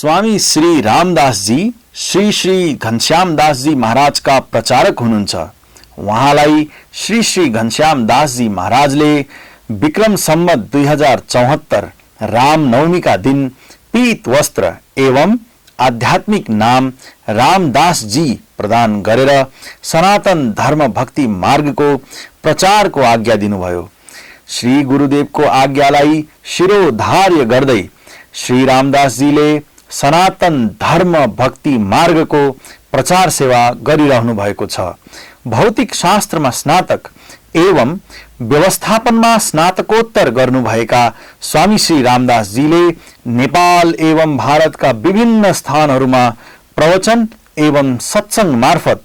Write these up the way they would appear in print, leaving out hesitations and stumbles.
स्वामी श्री रामदास जी श्री श्री घनश्याम दास जी महाराज का प्रचारक हुनुहुन्छ। उहाँलाई श्री श्री घनश्याम दास जी महाराजले विक्रम सम्वत 2074 रामनवमी का दिन पीत वस्त्र एवं आध्यात्मिक नाम रामदास जी प्रदान गरेर सनातन धर्म भक्ति मार्गको प्रचारको आज्ञा दिनुभयो। श्री गुरुदेवको आज्ञालाई शिरोधार्य गर्दै श्री रामदास जीले सनातन धर्म भक्ति मार्गको प्रचार सेवा गरिरहनु भएको छ। भौतिक शास्त्रमा स्नातक एवं व्यवस्थापनमा स्नातकोत्तर गर्नुभएका स्वामी श्री रामदास जीले नेपाल एवं भारतका विभिन्न स्थानहरूमा प्रवचन एवं सत्संग मार्फत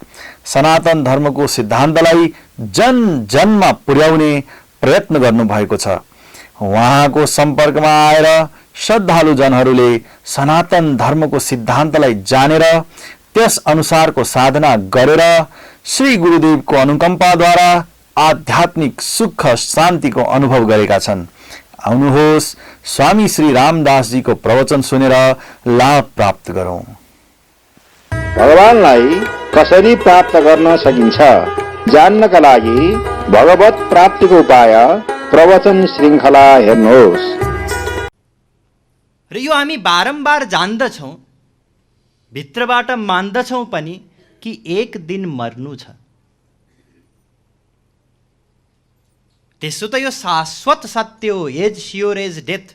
सनातन धर्मको सिद्धान्तलाई जन जनमा पुर्याउने प्रयत्न गर्नुभएको छ। उहाँको सम्पर्कमा आएर श्रद्धालु जनहरूले सनातन धर्मको सिद्धान्तलाई जानेर त्यस अनुसारको साधना गरेर श्री गुरुदेवको अनुकम्पाद्वारा आध्यात्मिक सुख शान्तिको अनुभव गरेका छन्। आउनुहोस् स्वामी श्री रामदास जीको प्रवचन सुनेर लाभ प्राप्त गरौं। भगवानलाई कसरी प्राप्त गर्न सकिन्छ जान्नका लागि भगवत प्राप्तिको उपाय प्रवचन श्रृङ्खला हेर्नुहोस्। र यो हामी बारम्बार जान्दछौँ, भित्रबाट मान्दछौँ पनि कि एक दिन मर्नु छ। त्यसो त यो शाश्वत सत्य हो, एज स्योर एज डेथ।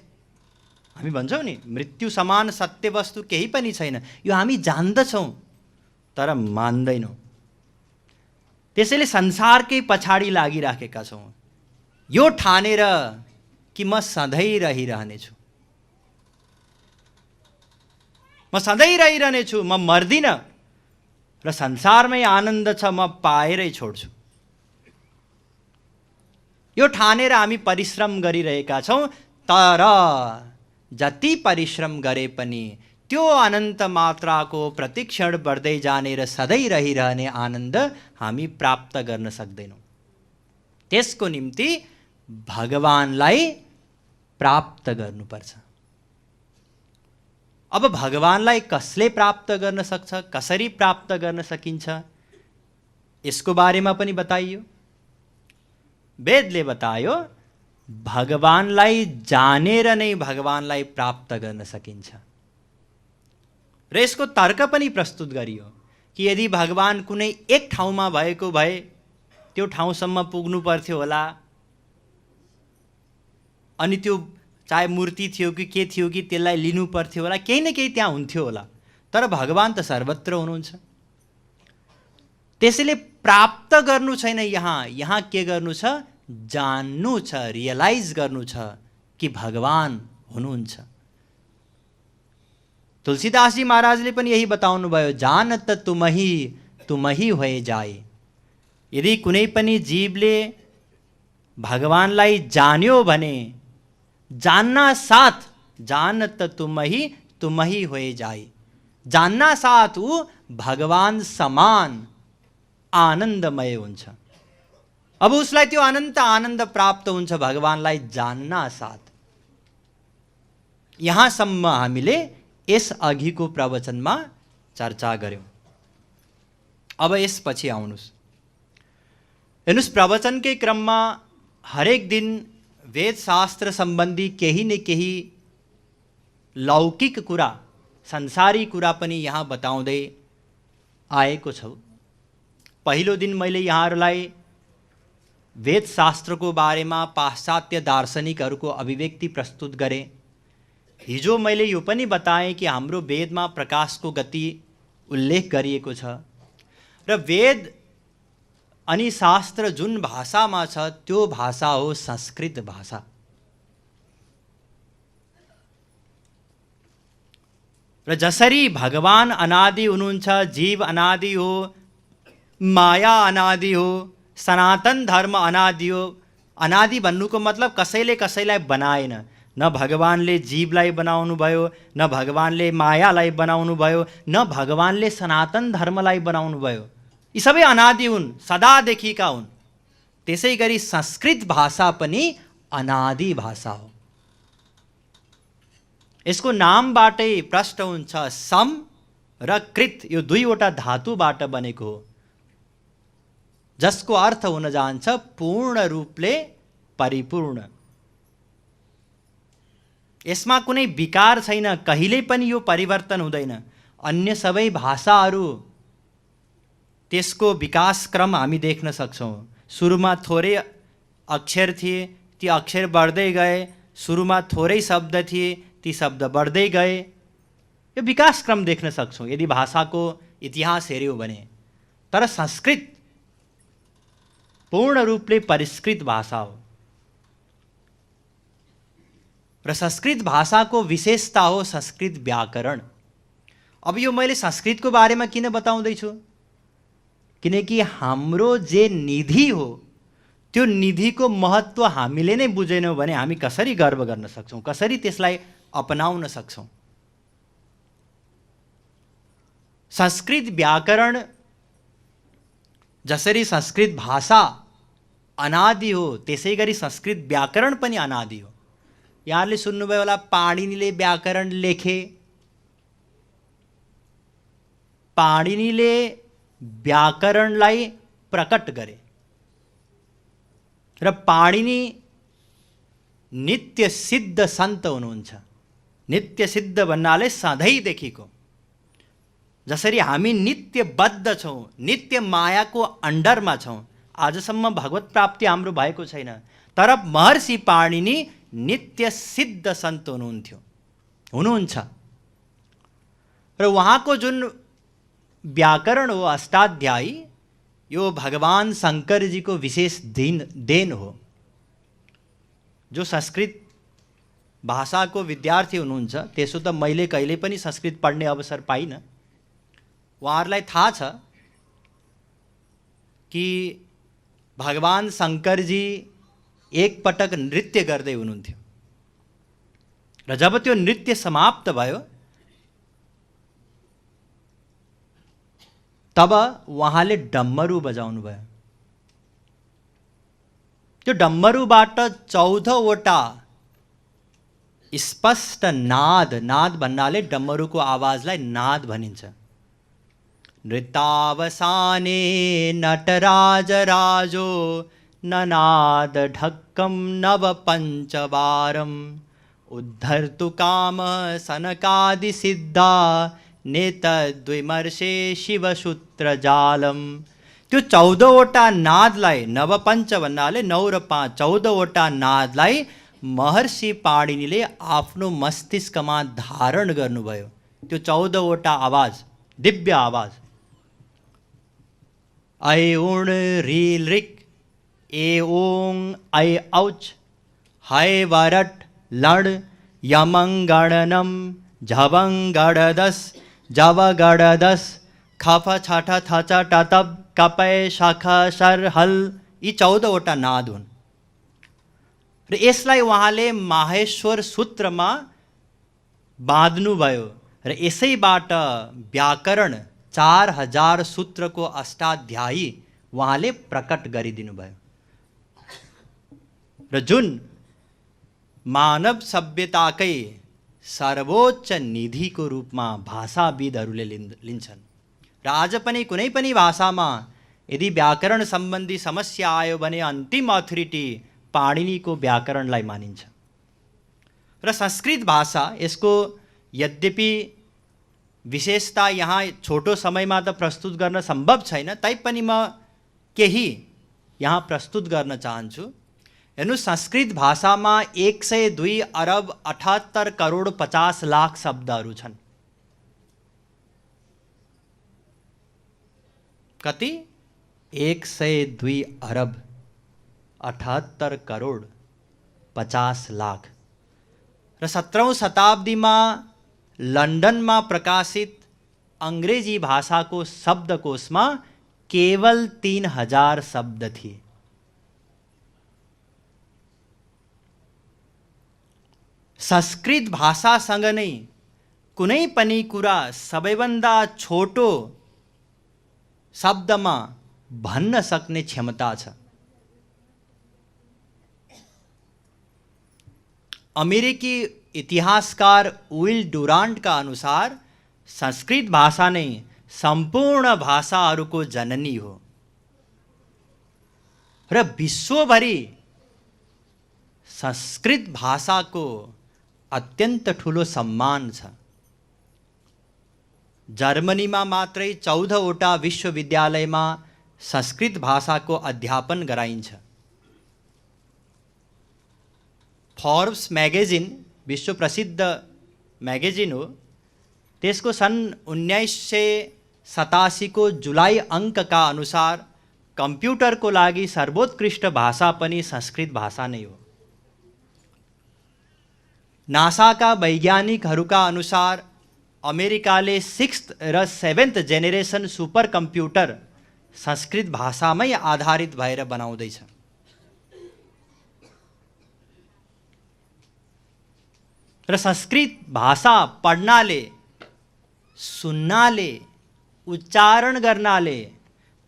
हामी भन्छौँ नि मृत्यु समान सत्य वस्तु केही पनि छैन। यो हामी जान्दछौँ तर मान्दैनौँ। त्यसैले संसारकै पछाडि लागिराखेका छौँ, यो ठानेर कि म सधैँ रहिरहनेछु, म सधैँ रहिरहनेछु, म मर्दिनँ र संसारमै आनन्द छ, म पाएरै छोड्छु। यो ठानेर हामी परिश्रम गरिरहेका छौँ, तर जति परिश्रम गरे पनि त्यो अनन्त मात्राको प्रतिक्षण बढ्दै जाने र सधैँ रहिरहने आनन्द हामी प्राप्त गर्न सक्दैनौँ। त्यसको निम्ति भगवानलाई प्राप्त गर्नुपर्छ। अब भगवानलाई कसले प्राप्त गर्न सक्छ, कसरी प्राप्त गर्न सकिन्छ, यसको बारेमा पनि बताइयो। वेदले बतायो भगवानलाई जानेर नै भगवानलाई प्राप्त गर्न सकिन्छ। र यसको तर्क पनि प्रस्तुत गरियो कि यदि भगवान कुनै एक ठाउँमा भएको भए त्यो ठाउँसम्म पुग्नु पर्थ्यो होला, अनि त्यो चाहे मूर्ति थियो कि के थियो कि त्यसलाई लिनु पर्थ्यो होला, केही न केही त्यहाँ हुन्थ्यो होला। तर भगवान त सर्वत्र हुनुहुन्छ। त्यसैले प्राप्त गर्नु छैन, यहाँ के गर्नु छ, जान्नु छ, रियलाइज गर्नु छ कि भगवान हुनुहुन्छ। तुलसीदासजी महाराजले पनि यही बताउनु भयो, जानत तुमही होए जाए। यदि कुनै पनि जीवले भगवानलाई जान्यो भने जानना साथ जानत तुमही होए जाए, जानना साथ ऊ भगवान समान आनन्दमय हुन्छ। अब उसलाई त्यो अनन्त आनन्द प्राप्त हुन्छ भगवानलाई जान्ना साथ। यहाँसम्म हामीले यस अघिको प्रवचनमा चर्चा गर्यौं। अब यसपछि आउनुस्। हेर्नुस्, प्रवचनकै क्रममा हरेक दिन वेद शास्त्र सम्बन्धी केही न केही लौकिक कुरा, संसारी कुरा पनि यहाँ बताउँदै आएको छौँ। पहिलो दिन मैले यहाँहरूलाई वेद शास्त्रको बारेमा पाश्चात्य दार्शनिकहरूको अभिव्यक्ति प्रस्तुत गरेँ। हिजो मैले यो पनि बताएँ कि हाम्रो वेदमा प्रकाशको गति उल्लेख गरिएको छ र वेद अनि शास्त्र जुन भाषामा छ त्यो भाषा हो संस्कृत भाषा। र जसरी भगवान अनादि हुनुहुन्छ, जीव अनादि हो, माया अनादि हो, सनातन धर्म अनादि हो। अनादि भन्नुको मतलब कसैले कसैलाई बनाएन। न भगवानले जीवलाई बनाउनु भयो, न भगवानले मायालाई बनाउनु भयो, न भगवानले सनातन धर्मलाई बनाउनु भयो। यी सबै अनादि हुन्, सदादेखिका हुन्। त्यसै गरी संस्कृत भाषा पनि अनादि भाषा हो। यसको नामबाटै प्रष्ट हुन्छ सम र कृत यो दुईवटा धातुबाट बनेको हो, जसको अर्थ हुन जान्छ पूर्ण रूपले परिपूर्ण। यसमा कुनै विकार छैन, कहिल्यै पनि यो परिवर्तन हुँदैन। अन्य सबै भाषाहरू त्यसको विकास क्रम हामी देख्न सक्छौँ। सुरुमा थोरै अक्षर थिए, ती अक्षर बढ्दै गए, सुरुमा थोरै शब्द थिए, ती शब्द बढ्दै गए। यो विकास क्रम देख्न सक्छौँ यदि भाषाको इतिहास हेऱ्यौँ भने। तर संस्कृत पूर्ण रूपले परिष्कृत भाषा हो र संस्कृत भाषाको विशेषता हो संस्कृत व्याकरण। अब यो मैले संस्कृतको बारेमा किन बताउँदैछु? किनकि हाम्रो जे निधि हो त्यो निधिको महत्त्व हामीले नै बुझेनौँ भने हामी कसरी गर्व गर्न सक्छौँ, कसरी त्यसलाई अपनाउन सक्छौँ? संस्कृत व्याकरण जसरी संस्कृत भाषा अनादि हो त्यसै गरी संस्कृत व्याकरण पनि अनादि हो। यहाँले सुन्नुभयो होला पाणिनीले व्याकरण लेखे। पाणिनीले व्याकरणलाई प्रकट गरे र पाणिनी नित्य सिद्ध सन्त हुनुहुन्छ। नित्य सिद्ध भन्नाले सधैँदेखिको। जसरी हामी नित्यबद्ध छौँ, नित्य मायाको अन्डरमा छौँ, आजसम्म भगवत प्राप्ति हाम्रो भएको छैन, तर महर्षि पाणिनी नित्य सिद्ध सन्त हुनुहुन्छ र उहाँको जुन व्याकरण हो अष्टाध्यायी, यो भगवान शङ्करजीको विशेष देन हो। जो संस्कृत भाषाको विद्यार्थी हुनुहुन्छ, त्यसो त मैले कहिले पनि संस्कृत पढ्ने अवसर पाइनँ। उहाँहरूलाई थाहा छ कि भगवान शङ्करजी एकपटक नृत्य गर्दै हुनुहुन्थ्यो र जब त्यो नृत्य समाप्त भयो तब उहाँले डम्बरू बजाउनु भयो। त्यो डम्बरूबाट 14वटा स्पष्ट नाद, नाद भन्नाले डम्बरूको आवाजलाई नाद भनिन्छ। नृत्यावसाने नटराज राजो ननाद ढक्कम नव पंचवारम उद्धर्तु काम सनकादि सिद्धा नेतद्विमर्शे शिवसूत्र जालम। त्यो 14वटा नादलाई, नवपञ्च भन्नाले 9 र 5 14वटा नादलाई महर्षि पाणिनीले आफ्नो मस्तिष्कमा धारण गर्नुभयो। त्यो 14वटा आवाज, दिव्य आवाज, ऐ उण री ऋक ए ओङ ऐ औच है वरट लड यमङ्गणनम झवङ्गडदस जवगडदस खफ छठ थच टतब कपय शख शर हल। यी 14वटा नाद हुन् र यसलाई उहाँले माहेश्वर सूत्रमा बाँध्नुभयो र यसैबाट व्याकरण 4000 सूत्रको अष्टाध्यायी उहाँले प्रकट गरिदिनु भयो र जुन मानव सभ्यताकै सर्वोच्च निधिको रूपमा भाषाविदहरूले लिन्छन्। र आज पनि कुनै पनि भाषामा यदि व्याकरण सम्बन्धी समस्या आयो भने अन्तिम अथोरिटी पाणिनीको व्याकरणलाई मानिन्छ। र संस्कृत भाषा, यसको यद्यपि विशेषता यहाँ छोटो समयमा त प्रस्तुत गर्न सम्भव छैन, तैपनि म केही यहाँ प्रस्तुत गर्न चाहन्छु। हेर्नु, संस्कृत भाषामा 102 अरब 78 करोड 50 लाख शब्दहरू छन्। कति? 102 अरब 78 करोड 50 लाख। र 17औं शताब्दीमा लन्डनमा प्रकाशित अङ्ग्रेजी भाषाको शब्दकोशमा केवल 3000 शब्द थिए। संस्कृत भाषासँग नै कुनै पनि कुरा सबैभन्दा छोटो शब्दमा भन्न सक्ने क्षमता छ। अमेरिकी इतिहासकार विल डुरान्ट का अनुसार संस्कृत भाषा नै सम्पूर्ण भाषाहरूको जननी हो र विश्वभरि संस्कृत भाषाको अत्यन्त ठुलो सम्मान छ। जर्मनीमा मात्रै 14वटा विश्वविद्यालयमा संस्कृत भाषाको अध्यापन गराइन्छ। फोर्ब्स म्यागजिन विश्व प्रसिद्ध म्यागजिन हो, त्यसको सन् 1987 को जुलाई अङ्कका अनुसार कम्प्युटरको लागि सर्वोत्कृष्ट भाषा पनि संस्कृत भाषा नै हो। नासाका वैज्ञानिकहरूका अनुसार अमेरिकाले 6th र 7th जेनेरेसन सुपर कम्प्युटर संस्कृत भाषामै आधारित भएर बनाउँदैछ। र संस्कृत भाषा पढ्नाले, सुन्नाले, उच्चारण गर्नाले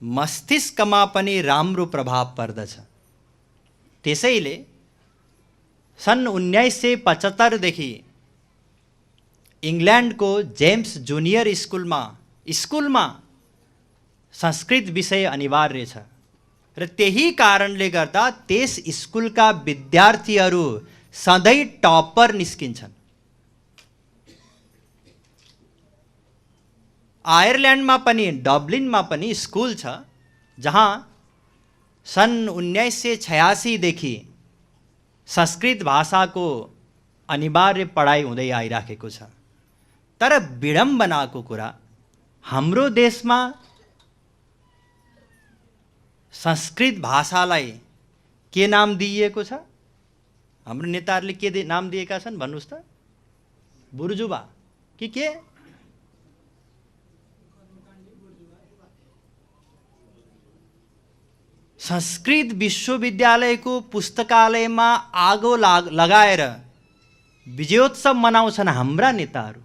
मस्तिष्कमा पनि राम्रो प्रभाव पर्दछ। त्यसैले सन् 1975 देखि इङ्ल्यान्डको जेम्स जुनियर स्कुलमा संस्कृत विषय अनिवार्य छ र त्यही कारणले गर्दा त्यस स्कुलका विद्यार्थीहरू सधैँ टपर निस्किन्छन्। आयरल्यान्डमा पनि डब्लिनमा पनि स्कुल छ जहाँ सन् 1986 देखि संस्कृत भाषाको अनिवार्य पढाइ हुँदै आइराखेको छ। तर विडम्बनाको कुरा, हाम्रो देशमा संस्कृत भाषालाई के नाम दिइएको छ? हाम्रो नेताहरूले के नाम दिएका छन् भन्नुहोस् त? बुर्जुवा कि के? संस्कृत विश्वविद्यालयको पुस्तकालयमा आगो लगाएर विजयोत्सव मनाउँछन् हाम्रा नेताहरू।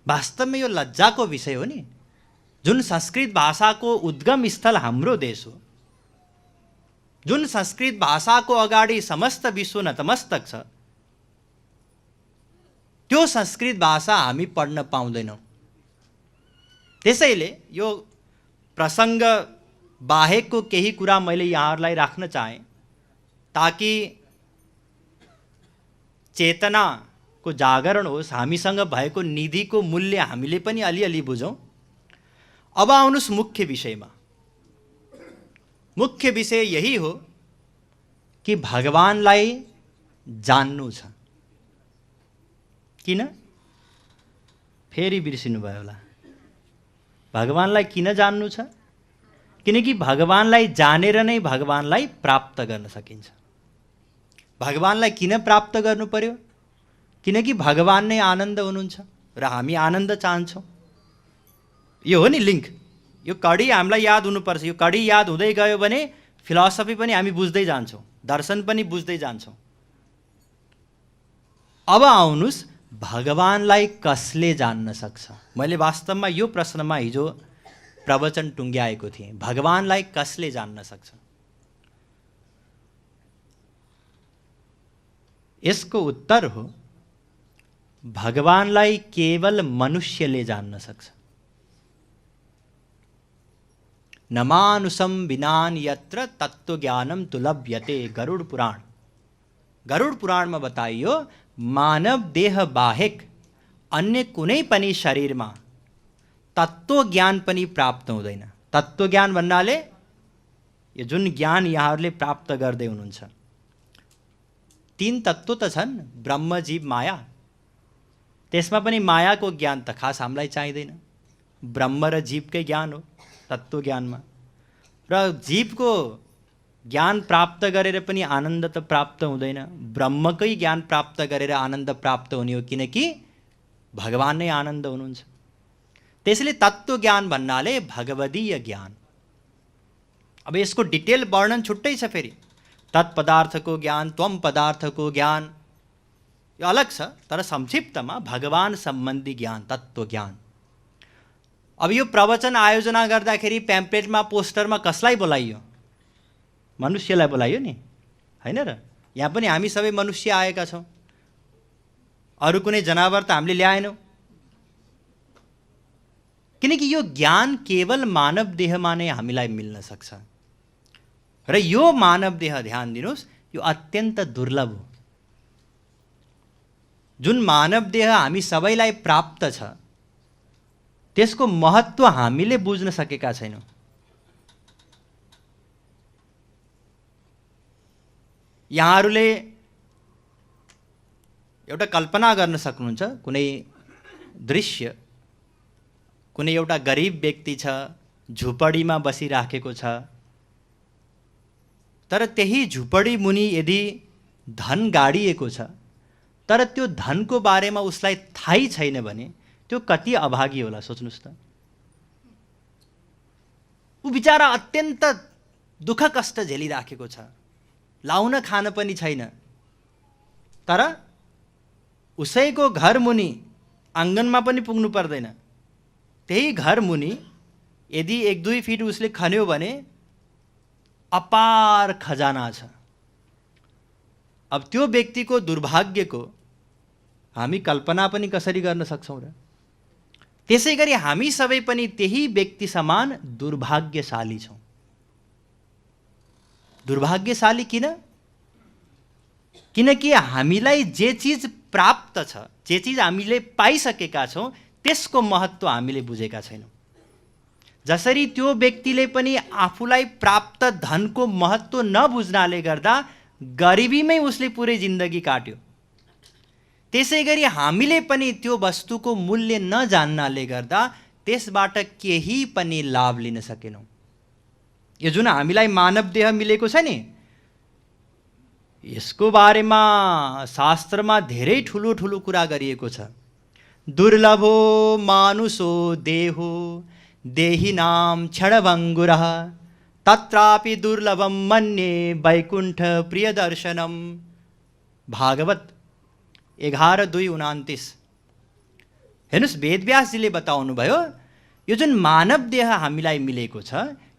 वास्तवमा यो लज्जाको विषय हो नि। जुन संस्कृत भाषाको उद्गम स्थल हाम्रो देश हो, जुन संस्कृत भाषाको अगाडि समस्त विश्व नतमस्तक छ, त्यो संस्कृत भाषा हामी पढ्न पाउँदैनौँ। त्यसैले यो प्रसङ्ग बाहेकको केही कुरा मैले यहाँहरूलाई राख्न चाहेँ ताकि चेतनाको जागरण होस्, हामीसँग भएको निधिको मूल्य हामीले पनि अलिअलि बुझौँ। अब आउनुहोस् मुख्य विषयमा। मुख्य विषय यही हो कि भगवानलाई जान्नु छ। किन? फेरि बिर्सिनु भयो होला। भगवानलाई किन जान्नु छ? किनकि भगवानलाई जानेर नै भगवानलाई प्राप्त गर्न सकिन्छ। भगवानलाई किन प्राप्त गर्नु पर्यो? किनकि भगवान नै आनन्द हुनुहुन्छ र हामी आनन्द चाहन्छौँ। यो हो नि लिङ्क। यो कडी हामीलाई याद हुनुपर्छ। यो कडी याद हुँदै गयो भने फिलोसफी पनि हामी बुझ्दै जान्छौँ, दर्शन पनि बुझ्दै जान्छौँ। अब आउनुहोस्, भगवानलाई कसले जान्न सक्छ? मैले वास्तवमा यो प्रश्नमा हिजो प्रवचन टुङ्ग्याएको थिएँ। भगवानलाई कसले जान्न सक्छ? यसको उत्तर हो, भगवानलाई केवल मनुष्यले जान्न सक्छ। नमानुषम विनान यत्र तत्त्वज्ञानम तुलभ्यते। गरुड पुराण। गरुड पुराणमा बताइयो, मानव देह बाहेक अन्य कुनै पनि शरीरमा तत्त्वज्ञान पनि प्राप्त हुँदैन। तत्त्वज्ञान भन्नाले यो जुन ज्ञान यहाँहरूले प्राप्त गर्दै हुनुहुन्छ, 3 तत्त्व त छन्, ब्रह्म, जीव, माया। त्यसमा पनि मायाको ज्ञान त खास हामीलाई चाहिँदैन। ब्रह्म र जीवकै ज्ञान हो तत्त्वज्ञानमा। र जीवको ज्ञान प्राप्त गरेर पनि आनन्द त प्राप्त हुँदैन। ब्रह्मकै ज्ञान प्राप्त गरेर आनन्द प्राप्त हुने हो, किनकि भगवान नै आनन्द हुनुहुन्छ। त्यसैले तत्त्वज्ञान भन्नाले भगवदीय ज्ञान। अब यसको डिटेल वर्णन छुट्टै छ। फेरि तत्पदार्थको ज्ञान, त्वम पदार्थको ज्ञान यो अलग छ, तर संक्षिप्तमा भगवान सम्बन्धी ज्ञान, तत्त्वज्ञान। अब यो प्रवचन आयोजना गर्दाखेरि प्याम्पलेटमा, पोस्टरमा कसलाई बोलाइयो? मनुष्यलाई बोलायो नि, होइन र? यहाँ पनि हामी सबै मनुष्य आएका छौँ, अरू कुनै जनावर त हामीले ल्याएनौँ। किनकि यो ज्ञान केवल मानव देहमा नै हामीलाई मिल्न सक्छ, र यो मानव देह, ध्यान दिनुहोस्, यो अत्यन्त दुर्लभ हो। जुन मानव देह हामी सबैलाई प्राप्त छ, त्यसको महत्त्व हामीले बुझ्न सकेका छैनौँ। यहाँहरूले एउटा कल्पना गर्न सक्नुहुन्छ, कुनै दृश्य, कुनै एउटा गरिब व्यक्ति छ, झुपडीमा बसिराखेको छ, तर त्यही झुपडी मुनि यदि धन गाडिएको छ, तर त्यो धनको बारेमा उसलाई थाहै छैन भने त्यो कति अभागी होला, सोच्नुहोस् त। ऊ बिचारा अत्यन्त दुःख कष्ट झेलिराखेको छ, लाउन खान पनि छैन, तर उसैको घर मुनि, आँगनमा पनि पुग्नु पर्दैन, त्यही घर मुनि यदि 1-2 फिट उसले खन्यो भने अपार खजाना छ। अब त्यो व्यक्तिको दुर्भाग्यको हामी कल्पना पनि कसरी गर्न सक्छौँ र? त्यसै गरी हामी सबै पनि त्यही व्यक्ति समान दुर्भाग्यशाली छौँ। दुर्भाग्यशाली किन? किनकि हामीलाई जे चिज प्राप्त छ, जे चिज हामीले पाइसकेका छौँ, त्यसको महत्त्व हामीले बुझेका छैनौँ। जसरी त्यो व्यक्तिले पनि आफूलाई प्राप्त धनको महत्त्व नबुझ्नाले गर्दा गरिबीमै उसले पुरै जिन्दगी काट्यो, त्यसै गरी हामीले पनि त्यो वस्तुको मूल्य नजान्नाले गर्दा त्यसबाट केही पनि लाभ लिन सकेनौँ। यो जुन हामीलाई मानव देह मिलेको छ नि, यसको बारेमा शास्त्रमा धेरै ठुलो ठुलो कुरा गरिएको छ। दुर्लभो मानुषो देहो देहिनाम क्षणभङ्गुरः तत्रापि दुर्लभम मन्ये वैकुण्ठ प्रियदर्शनम। भागवत 11:2-29। हेर्नुहोस्, वेदव्यासजीले बताउनुभयो, यो जुन मानव देह हामीलाई मिलेको छ,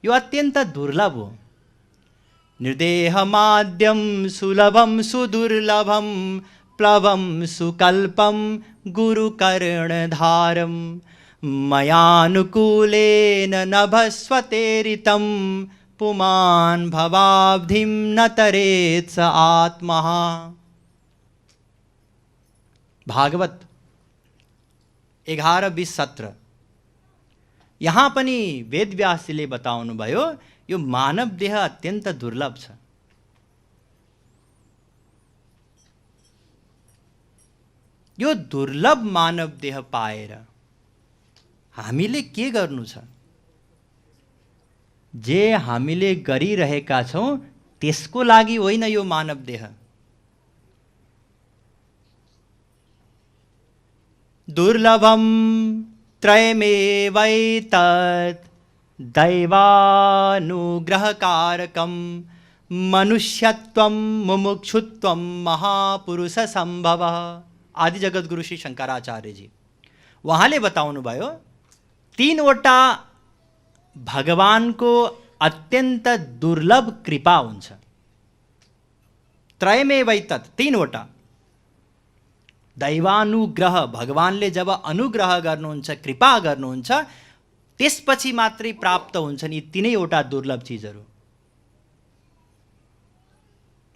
यो अत्यन्त दुर्लभ हो। निर्देहमाद्यम सुलभम सुदुर्लभम प्लवम सुकल्पम गुरुकर्णधारम मयानुकूलेन नभस्वतेरितं पुमान् भवाब्धिं न तरेत् स आत्मा। भागवत 11:20-17। यहाँ पनि वेदव्यासजीले बताउनुभयो, यो मानव देह अत्यन्त दुर्लभ छ। यो दुर्लभ मानव देह पाएर हामीले के गर्नु छ? जे हामीले गरिरहेका छौँ त्यसको लागि होइन यो मानव देह। दुर्लभम त्रयमेवैतत् दैवानुग्रहकारकं मनुष्यत्वं मुमुक्षुत्वं महापुरुष संभवः। आदि जगद्गुरु श्री शंकराचार्य जी उहाँले बताउनुभयो, 3वटा भगवानको अत्यन्त दुर्लभ कृपा हुन्छ। त्रयमेवैतत्, 3वटा। दैवानुग्रह, भगवानले जब अनुग्रह गर्नुहुन्छ, कृपा गर्नुहुन्छ, त्यसपछि मात्रै प्राप्त हुन्छन् यी 3वटा दुर्लभ चिजहरू।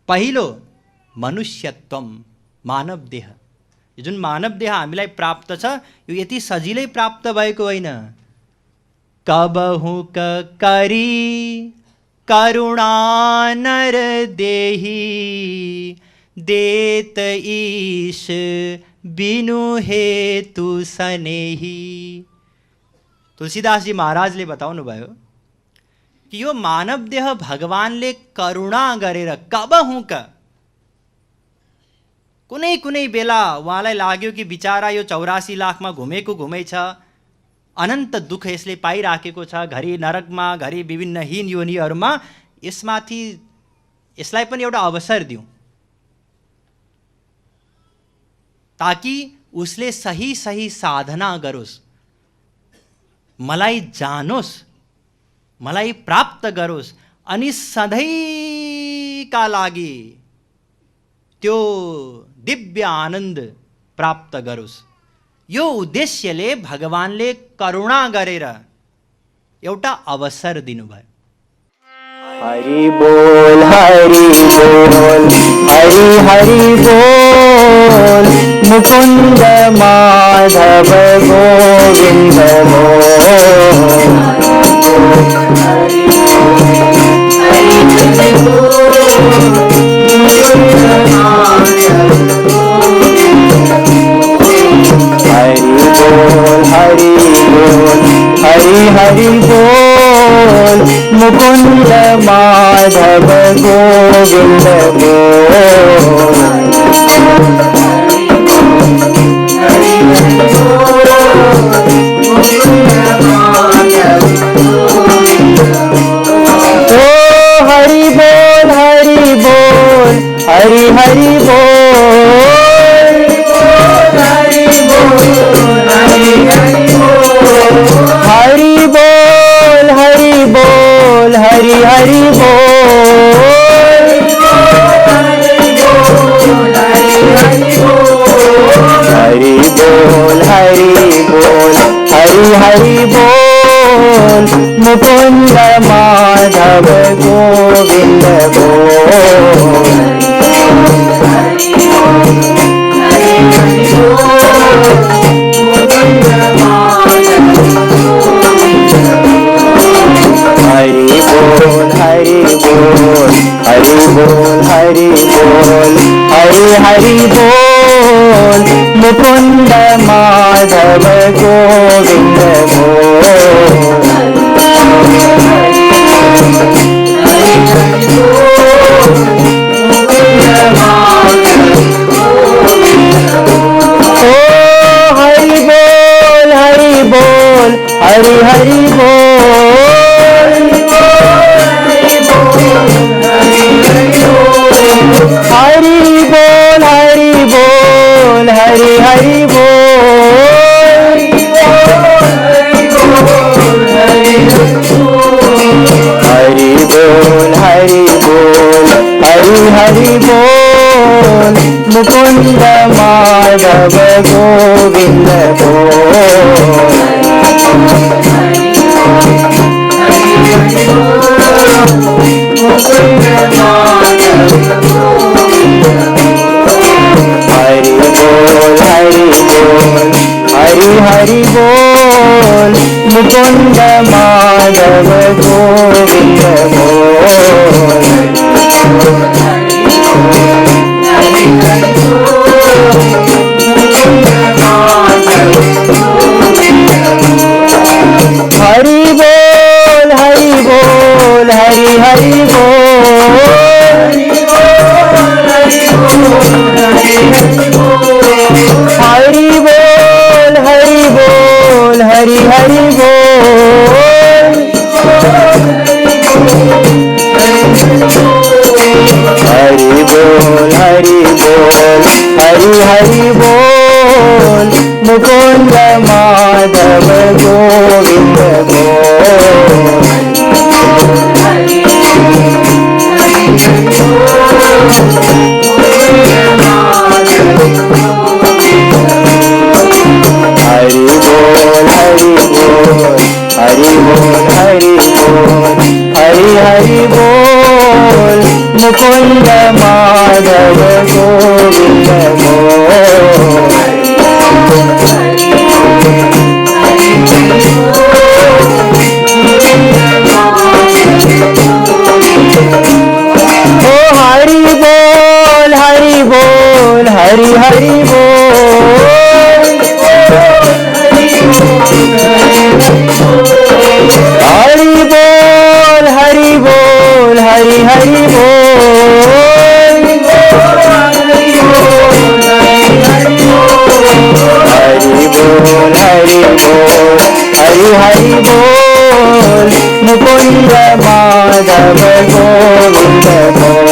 पहिलो मनुष्यत्वम, मानव देह। यो जुन मानव देह हामीलाई प्राप्त छ, यो यति सजिलै प्राप्त भएको होइन। कबहु करी करुणा नर देही देत ईश बिनु हेतु सनेही। तुलसीदास जी महाराजले बताउनु भयो कि यो मानव देह भगवानले करुणा गरेर कबहु कुनै कुनै बेला उहाँलाई लाग्यो कि बिचारा यो 84 लाखमा घुमेको घुमै छ, अनन्त दुःख यसले पाइराखेको छ, घरि नरकमा, घरि विभिन्न हीन योनिहरूमा, यसमाथि यसलाई पनि एउटा अवसर दिउँ ताकि उसले सही सही साधना गरोस्, मलाई जानोस्, मलाई प्राप्त गरोस्, अनि सधैँका लागि त्यो दिव्य आनन्द प्राप्त गरोस्, यो उद्देश्यले भगवानले करुणा गरेर एउटा अवसर दिनुभयो। हरि बोल हरि बोल, हरि हरि बोल, मुकुंद माधव गोविंद हरि बोल, हरि हरि बोल, मुकुंद माधव गोविंद ओ हरि बोल हरि बोल, हरि हरि बोल, हरि बोल हरि बोल, हरि बोल हरि हरि बोल, हरि बोल हरि बोल, हरि हरि बोल, मुकुंद माधव गोविंद हरि बोल हरि बोल, हरि बोल हरि बोल, हरि हरि बोल, मुकुंद माधव गोविंद ओ हरि बोल हरि बोल, हरि हरि बोल, हरि बोल हरि बोल, हरि हरि बोल, हरि बोल हरि बोल, हरि हरि बोल, मुकुंद माधव गोविंद हरि बोल हरि बोल, हरि हरि बोल, मुकुंद माधव गोविंद हरि बोल हरि बोल, हरि हरि बोल, हरि बोल हरि बोल, हरि हरि बोल, हरि बोल हरि बोल, हरि हरि बोल, मुकुंद माधव गोविंद हरि बोल हरि बोल, हरि बोल हरि बोल, हरि हरि बोल, मुकुंद माधव गोविंद ओ हरि बोल हरि बोल, हरि हरि बोल, हरि बोल हरि बोल, हरि हरि बोल, हरि बोल हरि बोल, हरि हरि बोल, मुकुंद माधव गोविंद बोल।